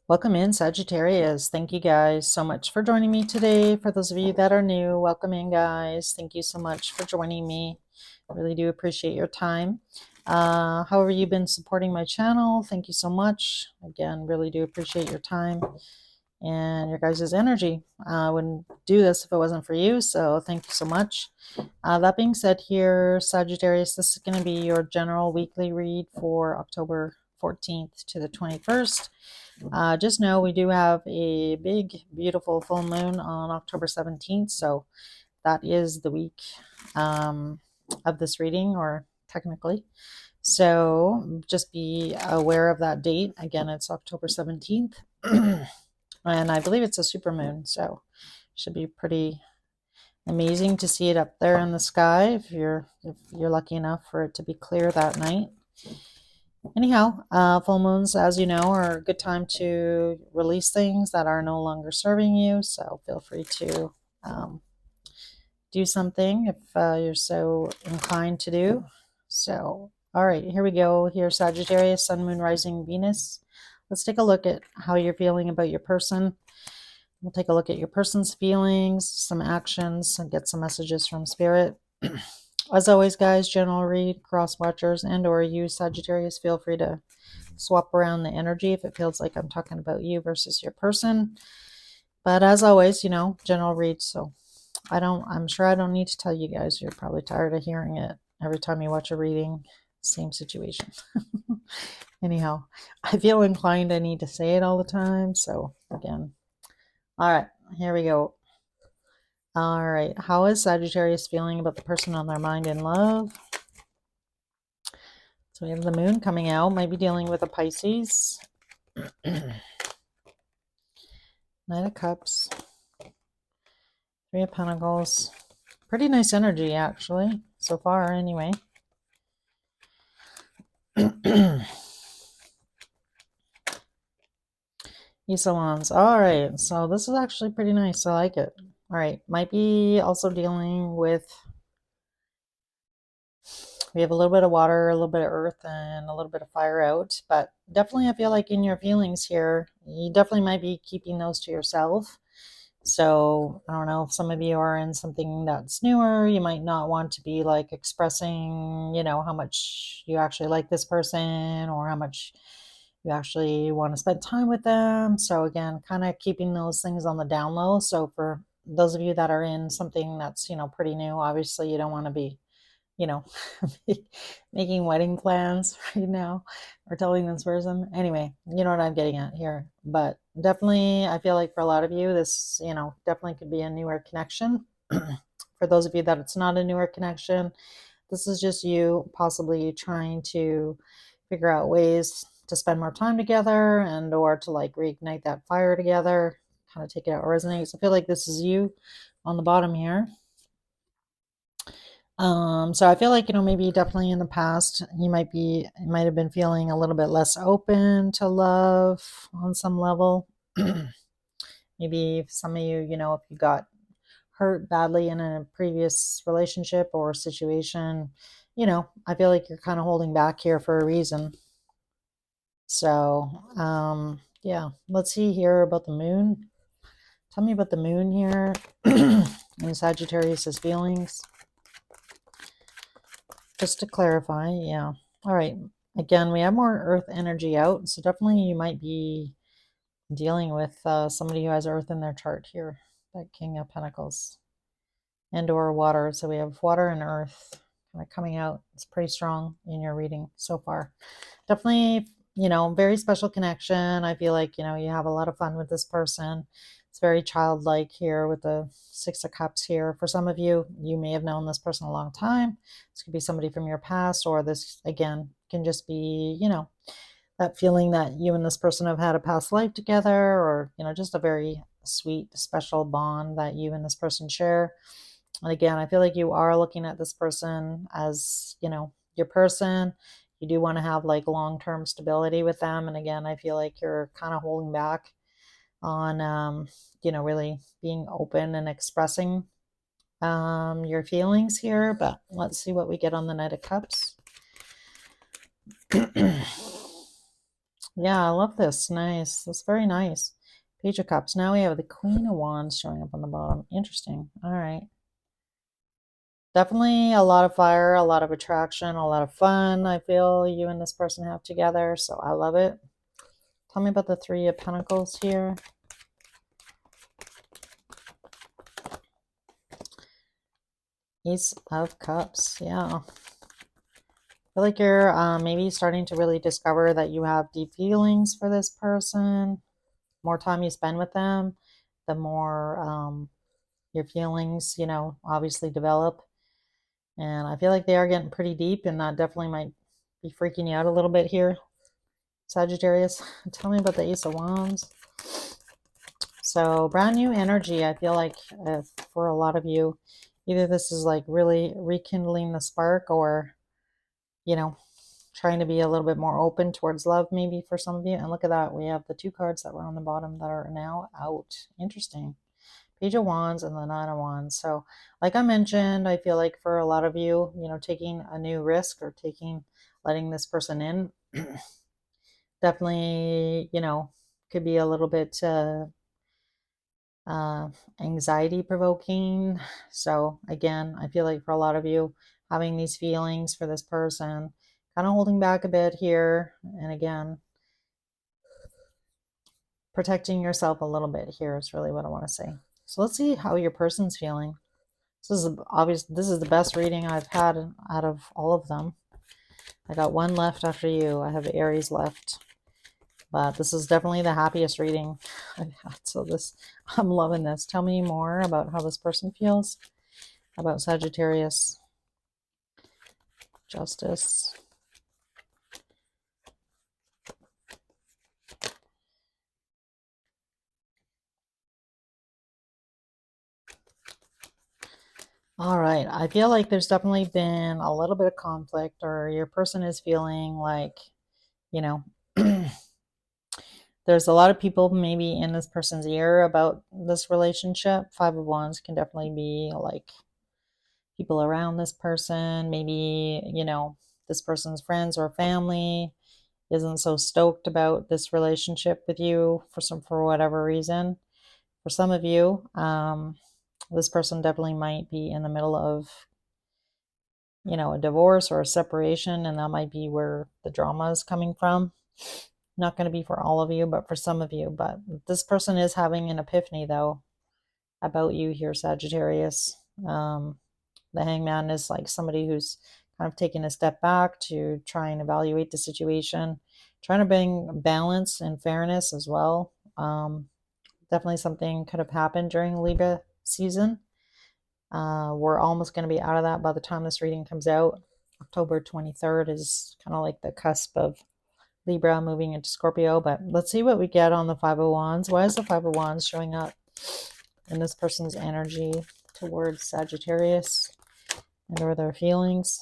Welcome in, Sagittarius. Thank you guys so much for joining me today. For those of you that are new, welcome in, guys. Thank you so much for joining me. I really do appreciate your time. However, you've been supporting my channel, thank you so much. Again, really do appreciate your time and your guys' energy. I wouldn't do this if it wasn't for you, so thank you so much. That being said, here, Sagittarius, this is going to be your general weekly read for October 14th to the 21st. Just know we do have a big, beautiful full moon on October 17th, so that is the week of this reading, or technically. So just be aware of that date. Again, it's October 17th, and I believe it's a super moon, so should be pretty amazing to see it up there in the sky if you're lucky enough for it to be clear that night. Anyhow, full moons, as you know, are a good time to release things that are no longer serving you. So feel free to do something if you're so inclined to do. So, all right, here we go. Here, Sagittarius, Sun, Moon, Rising, Venus. Let's take a look at how you're feeling about your person. We'll take a look at your person's feelings, some actions, and get some messages from Spirit. As always, guys, general read, cross watchers, and or you, Sagittarius, feel free to swap around the energy if it feels like I'm talking about you versus your person. But as always, general read, so I'm sure I don't need to tell you guys. You're probably tired of hearing it every time you watch a reading. Same situation. Anyhow, I feel inclined I need to say it all the time. So again, all right, here we go. All right, how is Sagittarius feeling about the person on their mind in love? So we have the moon coming out, might be dealing with a Pisces. Knight of Cups. Three of Pentacles. Pretty nice energy, actually, so far, anyway. Ace of Wands. All right, so this is actually pretty nice. I like it. All right, might be also dealing with, we have a little bit of water, a little bit of earth, and a little bit of fire out. But definitely, I feel like in your feelings here, you definitely might be keeping those to yourself. So I don't know if some of you are in something that's newer, you might not want to be like expressing, how much you actually like this person or how much you actually want to spend time with them. So again, kind of keeping those things on the down low. So for those of you that are in something that's, pretty new, obviously you don't want to be, you know, making wedding plans right now or telling this person. Anyway, you know what I'm getting at here. But definitely, I feel like for a lot of you, this, definitely could be a newer connection. For those of you that it's not a newer connection, this is just you possibly trying to figure out ways to spend more time together and or to like reignite that fire together, kind of take it out, resonate. So I feel like this is you on the bottom here. So I feel like, maybe definitely in the past, you might have been feeling a little bit less open to love on some level. Maybe some of you, if you got hurt badly in a previous relationship or situation, I feel like you're kind of holding back here for a reason. So, yeah, let's see here about the moon. Tell me about the moon here and Sagittarius's feelings. Just to clarify, yeah. All right. Again, we have more earth energy out, so definitely you might be dealing with somebody who has earth in their chart here, that King of Pentacles, and or water. So we have water and earth kind of coming out. It's pretty strong in your reading so far. Definitely, very special connection. I feel like, you have a lot of fun with this person. It's very childlike here with the Six of Cups here. For some of you, you may have known this person a long time. This could be somebody from your past, or this, again, can just be, that feeling that you and this person have had a past life together, or, just a very sweet, special bond that you and this person share. And again, I feel like you are looking at this person as, your person. You do want to have like long-term stability with them. And again, I feel like you're kind of holding back on, really being open and expressing your feelings here. But let's see what we get on the Knight of Cups. Yeah, I love this. Nice. That's very nice. Page of Cups. Now we have the Queen of Wands showing up on the bottom. Interesting. All right. Definitely a lot of fire, a lot of attraction, a lot of fun. I feel you and this person have together, so I love it. Tell me about the Three of Pentacles here. Ace of Cups. Yeah. I feel like you're maybe starting to really discover that you have deep feelings for this person. More time you spend with them, the more your feelings, obviously develop. And I feel like they are getting pretty deep, and that definitely might be freaking you out a little bit here, Sagittarius. Tell me about the Ace of Wands. So brand new energy. I feel like for a lot of you, either this is like really rekindling the spark, or, you know, trying to be a little bit more open towards love, maybe for some of you. And look at that. We have the two cards that were on the bottom that are now out. Interesting. Page of Wands and the Nine of Wands. So like I mentioned, I feel like for a lot of you, taking a new risk or letting this person in, definitely, could be a little bit uh, anxiety provoking. So again, I feel like for a lot of you, having these feelings for this person, kind of holding back a bit here. And again, protecting yourself a little bit here is really what I want to say. So let's see how your person's feeling. This is the best reading I've had out of all of them. I got one left after you. I have Aries left. But this is definitely the happiest reading I've had. So I'm loving this. Tell me more about how this person feels, about Sagittarius. Justice. All right. I feel like there's definitely been a little bit of conflict, or your person is feeling like, you know, there's a lot of people maybe in this person's ear about this relationship. Five of Wands can definitely be like people around this person. Maybe, this person's friends or family isn't so stoked about this relationship with you for whatever reason. For some of you, this person definitely might be in the middle of, a divorce or a separation, and that might be where the drama is coming from. Not going to be for all of you, but for some of you. But this person is having an epiphany, though, about you here, Sagittarius. The Hangman is like somebody who's kind of taking a step back to try and evaluate the situation, trying to bring balance and fairness as well. Definitely something could have happened during Libra season. We're almost going to be out of that by the time this reading comes out. October 23rd is kind of like the cusp of Libra moving into Scorpio. But let's see what we get on the Five of Wands. Why is the Five of Wands showing up in this person's energy towards Sagittarius and or their feelings?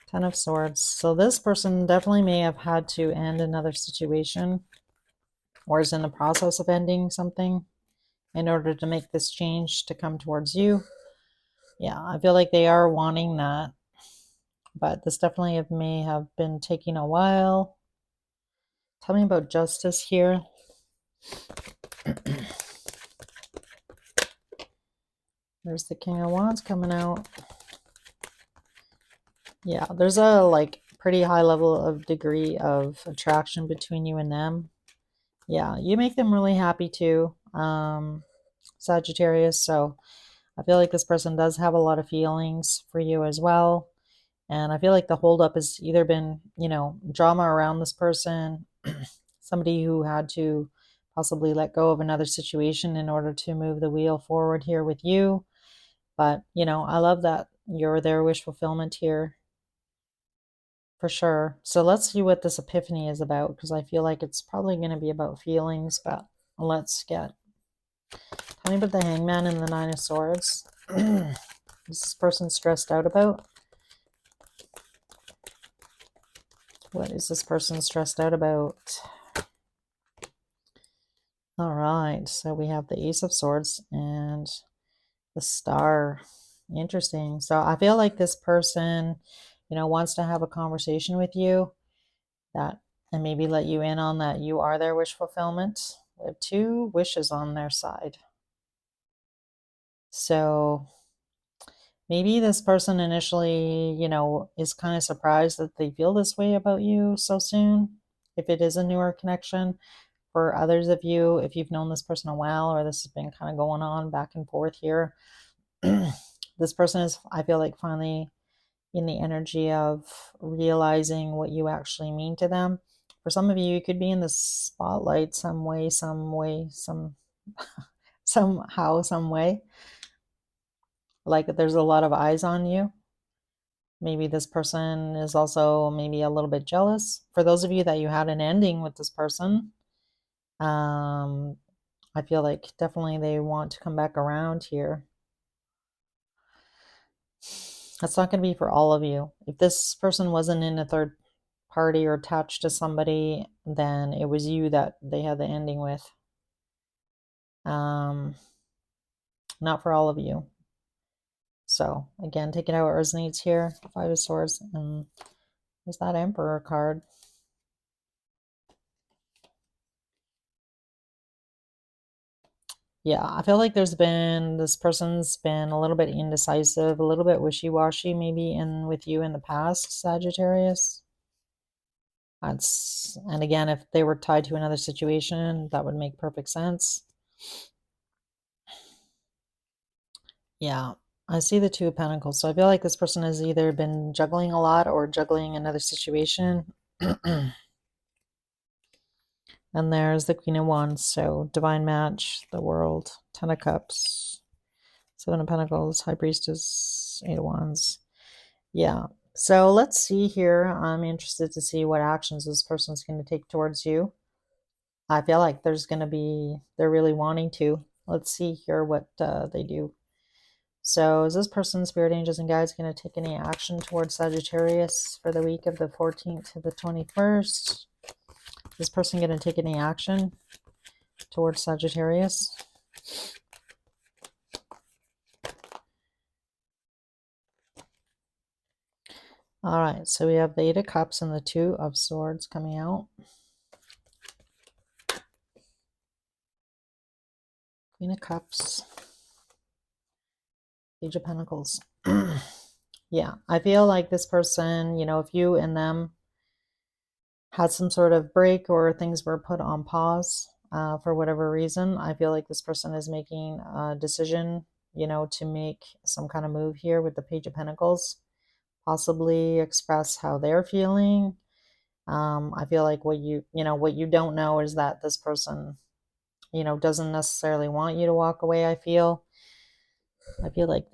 Ten of Swords. So this person definitely may have had to end another situation, or is in the process of ending something in order to make this change to come towards you. Yeah, I feel like they are wanting that, but this definitely may have been taking a while. Tell me about justice here. There's the King of Wands coming out. Yeah, there's a like pretty high level of degree of attraction between you and them. Yeah, you make them really happy too, Sagittarius. So I feel like this person does have a lot of feelings for you as well. And I feel like the holdup has either been, drama around this person, somebody who had to possibly let go of another situation in order to move the wheel forward here with you. But, I love that you're their wish fulfillment here for sure. So let's see what this epiphany is about, because I feel like it's probably going to be about feelings, but let's get. Tell me about the Hangman and the Nine of Swords. Is this person stressed out about? What is this person stressed out about? All right, so we have the Ace of Swords and the Star. Interesting. So I feel like this person, wants to have a conversation with you that and maybe let you in on that you are their wish fulfillment. We have 2 wishes on their side. So maybe this person initially, is kind of surprised that they feel this way about you so soon, if it is a newer connection. For others of you, if you've known this person a while, or this has been kind of going on back and forth here, this person is, I feel like, finally in the energy of realizing what you actually mean to them. For some of you, you could be in the spotlight some way, somehow, some way. Like there's a lot of eyes on you. Maybe this person is also maybe a little bit jealous. For those of you that you had an ending with this person, I feel like definitely they want to come back around here. That's not going to be for all of you. If this person wasn't in a third party or attached to somebody, then it was you that they had the ending with. Not for all of you. So again, take it how it resonates here. 5 of Swords, and there's that Emperor card. Yeah, I feel like this person's been a little bit indecisive, a little bit wishy-washy maybe with you in the past, Sagittarius. And again, if they were tied to another situation, that would make perfect sense. Yeah, I see the 2 of Pentacles. So I feel like this person has either been juggling a lot or juggling another situation. And there's the Queen of Wands. So divine match, the world, 10 of Cups, 7 of Pentacles, High Priestess, 8 of Wands. Yeah. So let's see here. I'm interested to see what actions this person's going to take towards you. I feel like they're really wanting to. Let's see here what they do. So is this person, spirit angels and guides, going to take any action towards Sagittarius for the week of the 14th to the 21st? Is this person going to take any action towards Sagittarius? All right, so we have the 8 of Cups and the 2 of Swords coming out. Queen of Cups. Page of Pentacles. Yeah, I feel like this person, if you and them had some sort of break or things were put on pause for whatever reason, I feel like this person is making a decision, to make some kind of move here with the Page of Pentacles, possibly express how they're feeling. I feel like what you don't know is that this person, doesn't necessarily want you to walk away. I feel like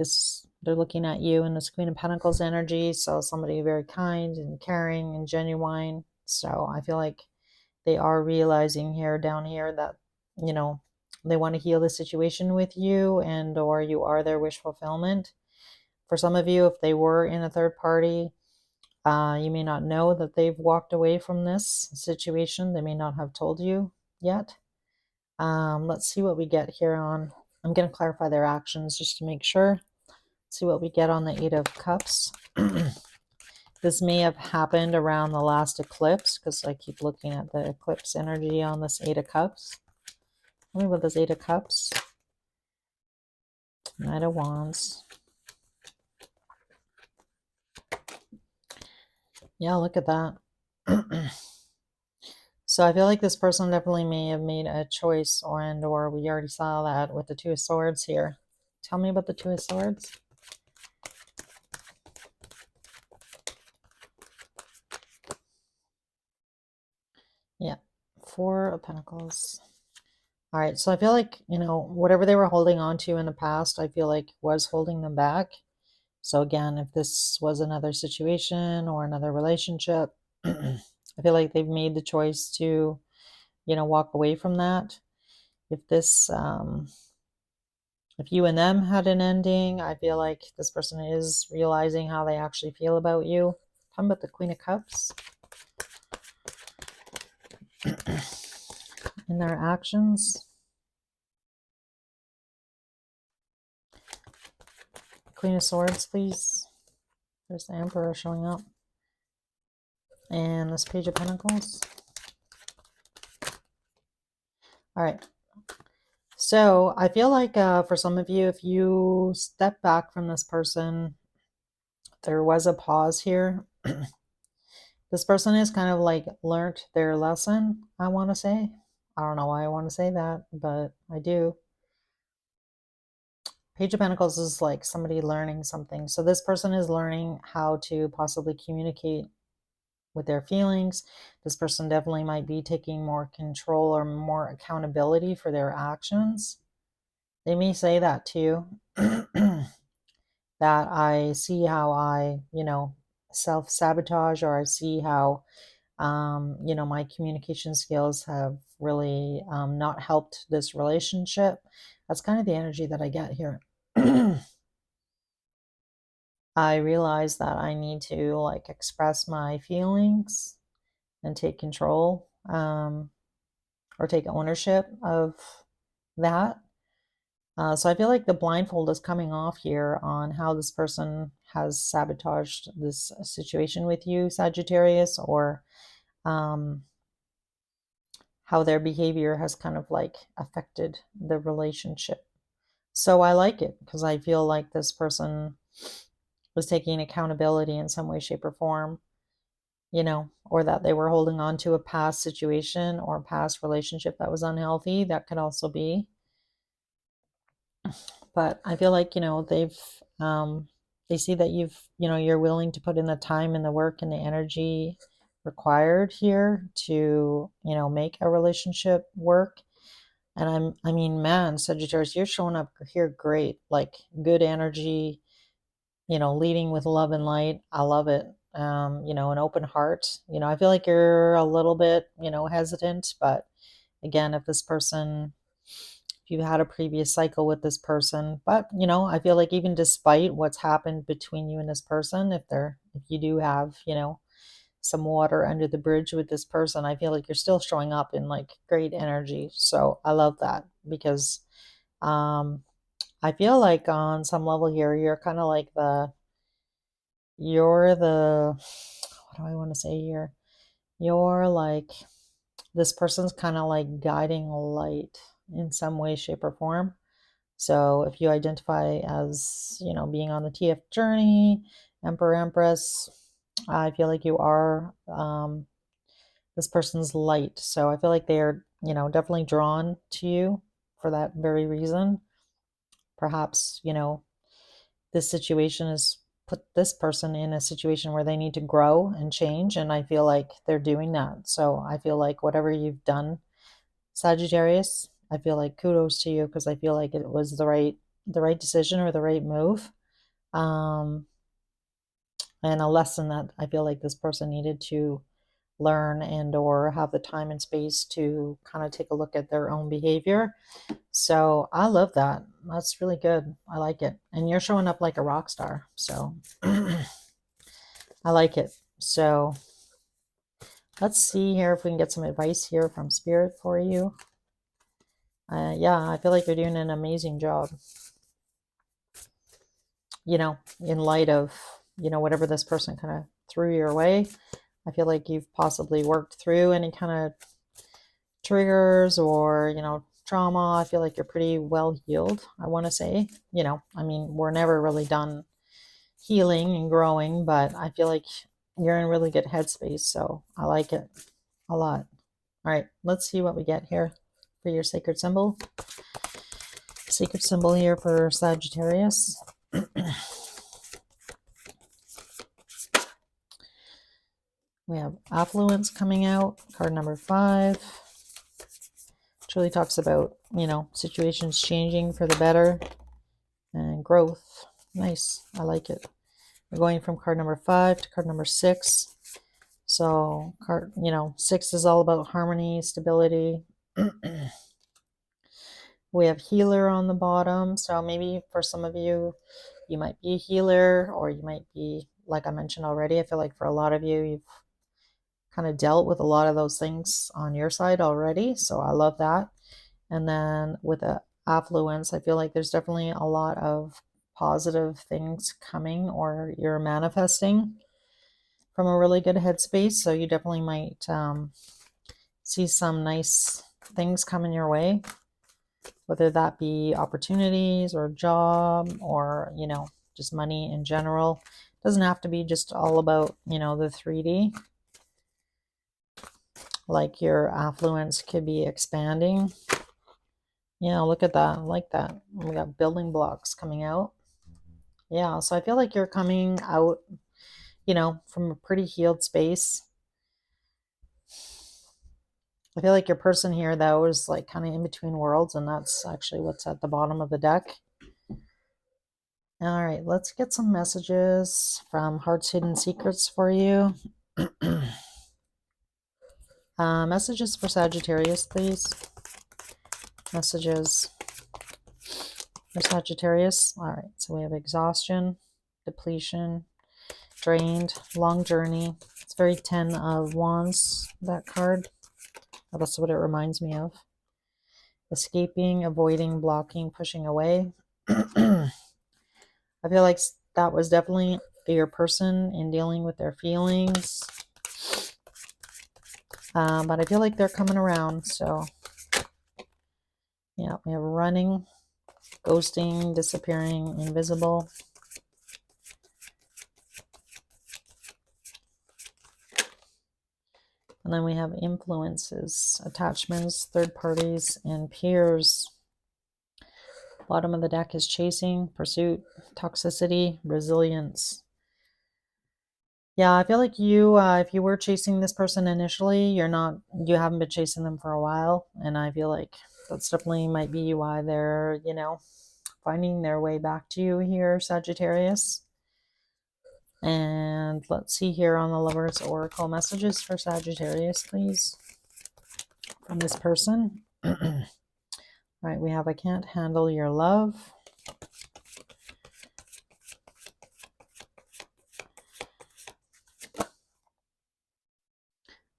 they're looking at you in this Queen of Pentacles energy. So somebody very kind and caring and genuine. So I feel like they are realizing down here that, they want to heal the situation with you, and or you are their wish fulfillment. For some of you, if they were in a third party, you may not know that they've walked away from this situation. They may not have told you yet. Let's see what we get here on. I'm going to clarify their actions just to make sure. See what we get on the 8 of Cups. This may have happened around the last eclipse, because I keep looking at the eclipse energy on this 8 of Cups. Tell me about this 8 of Cups. Knight of Wands. Yeah, look at that. So I feel like this person definitely may have made a choice, or we already saw that with the 2 of Swords here. Tell me about the 2 of Swords. Yeah, 4 of Pentacles. All right, so I feel like, whatever they were holding on to in the past, I feel like was holding them back. So again, if this was another situation or another relationship, I feel like they've made the choice to, walk away from that. If this, if you and them had an ending, I feel like this person is realizing how they actually feel about you. Talking about the Queen of Cups. In their actions. Queen of Swords, please. There's the Emperor showing up. And this Page of Pentacles. All right. So I feel like for some of you, if you step back from this person, there was a pause here. This person has kind of like learned their lesson, I want to say. I don't know why I want to say that, but I do. Page of Pentacles is like somebody learning something. So this person is learning how to possibly communicate with their feelings. This person definitely might be taking more control or more accountability for their actions. They may say that to you. That I see how I, self-sabotage, or I see how, my communication skills have really not helped this relationship. That's kind of the energy that I get here. I realize that I need to like express my feelings and take control, or take ownership of that. So I feel like the blindfold is coming off here on how this person has sabotaged this situation with you, Sagittarius, or um, how their behavior has kind of like affected the relationship. So I like it because I feel like this person was taking accountability in some way, shape, or form, or that they were holding on to a past situation or past relationship that was unhealthy. That could also be. But I feel like, they see that you're willing to put in the time and the work and the energy required here to, make a relationship work. And I mean, man, Sagittarius, you're showing up here great, like good energy, leading with love and light. I love it. An open heart. I feel like you're a little bit, hesitant, but again, if you had a previous cycle with this person, but I feel like even despite what's happened between you and this person, if you do have, some water under the bridge with this person, I feel like you're still showing up in like great energy. So I love that because um I feel like on some level here, you're the, what do I want to say here? You're like, this person's kind of like guiding light in some way, shape, or form. So if you identify as, being on the TF journey, Emperor, Empress, I feel like you are this person's light. So I feel like they are, definitely drawn to you for that very reason. Perhaps, this situation has put this person in a situation where they need to grow and change. And I feel like they're doing that. So I feel like whatever you've done, Sagittarius, I feel like kudos to you because I feel like it was the right decision or the right move. Um, and a lesson that I feel like this person needed to learn and or have the time and space to kind of take a look at their own behavior. So I love that. That's really good. I like it. And you're showing up like a rock star. So I like it. So let's see here if we can get some advice here from Spirit for you. Yeah, I feel like you're doing an amazing job, in light of, whatever this person kind of threw your way. I feel like you've possibly worked through any kind of triggers or, trauma. I feel like you're pretty well healed, I want to say. I mean, we're never really done healing and growing, but I feel like you're in really good headspace. So I like it a lot. All right, let's see what we get here for your sacred symbol. Sacred symbol here for Sagittarius. We have affluence coming out, card number 5. Which really talks about, situations changing for the better and growth. Nice. I like it. We're going from card number 5 to card number 6. So card, 6 is all about harmony, stability. We have healer on the bottom. So maybe for some of you, you might be a healer, or you might be, like I mentioned already, I feel like for a lot of you, you've kind of dealt with a lot of those things on your side already. So I love that. And then with the affluence, I feel like there's definitely a lot of positive things coming, or you're manifesting from a really good headspace. So you definitely might see some nice things coming your way, whether that be opportunities or job or, you know, just money in general. It doesn't have to be just all about, you know, the 3D. Like your affluence could be expanding. Yeah, look at that. I like that. We got building blocks coming out. Yeah, so I feel like you're coming out, you know, from a pretty healed space. I feel like your person here, though, is like kind of in between worlds, and that's actually what's at the bottom of the deck. All right, let's get some messages from Heart's Hidden Secrets for you. Messages for Sagittarius, please. Messages for Sagittarius. All right, so we have exhaustion, depletion, drained, long journey. It's very 10 of Wands, that card. Oh, that's what it reminds me of. Escaping, avoiding, blocking, pushing away. I feel like that was definitely your person in dealing with their feelings. But I feel like they're coming around. So, yeah, we have running, ghosting, disappearing, invisible. And then we have influences, attachments, third parties, and peers. Bottom of the deck is chasing, pursuit, toxicity, resilience. Yeah, I feel like you, if you were chasing this person initially, you haven't been chasing them for a while. And I feel like that's definitely might be why they're, you know, finding their way back to you here, Sagittarius. And let's see here on the Lovers Oracle messages for Sagittarius, please, from this person. All right, we have I can't handle your love.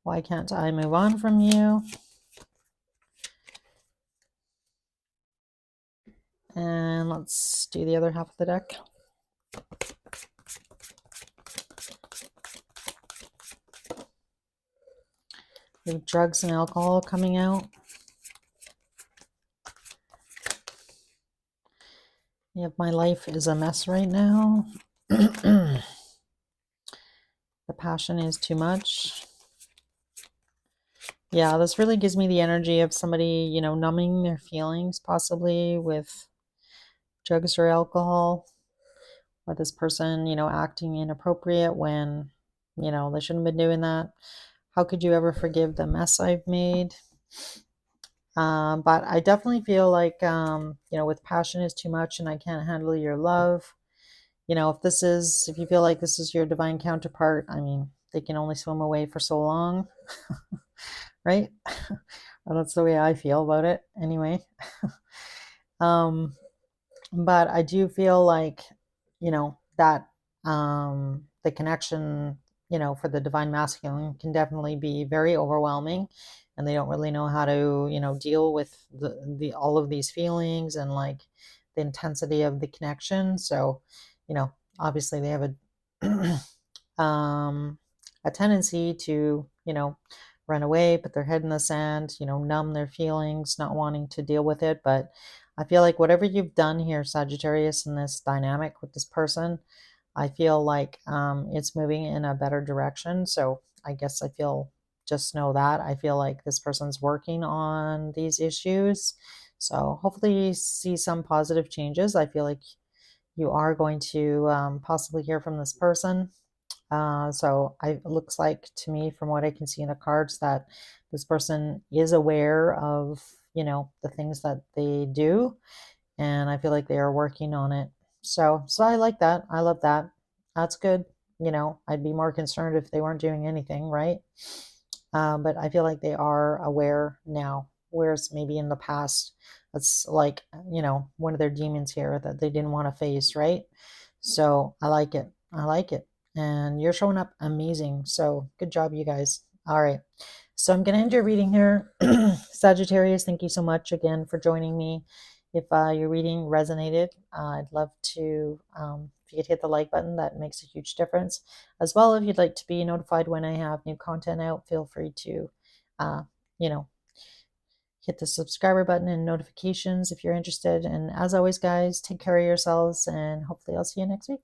Why can't I move on from you? And let's do the other half of the deck. We have drugs and alcohol coming out. We have my life is a mess right now. The passion is too much. Yeah, this really gives me the energy of somebody, you know, numbing their feelings, possibly with drugs or alcohol, or this person, you know, acting inappropriate when, you know, they shouldn't have been doing that. How could you ever forgive the mess I've made? But I definitely feel like, you know, with passion is too much and I can't handle your love. You know, if you feel like this is your divine counterpart, I mean, they can only swim away for so long, right? Well, that's the way I feel about it anyway. um, but I do feel like, you know, that the connection, you know, for the divine masculine can definitely be very overwhelming, and they don't really know how to, you know, deal with the all of these feelings and like the intensity of the connection. So, you know, obviously they have a tendency to, you know, run away, put their head in the sand, you know, numb their feelings, not wanting to deal with it. But I feel like whatever you've done here, Sagittarius, in this dynamic with this person, I feel like it's moving in a better direction. So I guess just know that. I feel like this person's working on these issues. So hopefully you see some positive changes. I feel like you are going to possibly hear from this person. It looks like to me, from what I can see in the cards, that this person is aware of, you know, the things that they do, and I feel like they are working on it. So I like that. I love that. That's good. You know, I'd be more concerned if they weren't doing anything, right? But I feel like they are aware now, whereas maybe in the past, it's like, you know, one of their demons here that they didn't want to face, right? So I like it. I like it. And you're showing up amazing. So good job, you guys. All right. So I'm going to end your reading here. Sagittarius, thank you so much again for joining me. If your reading resonated, I'd love to, if you could hit the like button, that makes a huge difference. As well, if you'd like to be notified when I have new content out, feel free to, you know, hit the subscriber button and notifications if you're interested. And as always, guys, take care of yourselves, and hopefully I'll see you next week.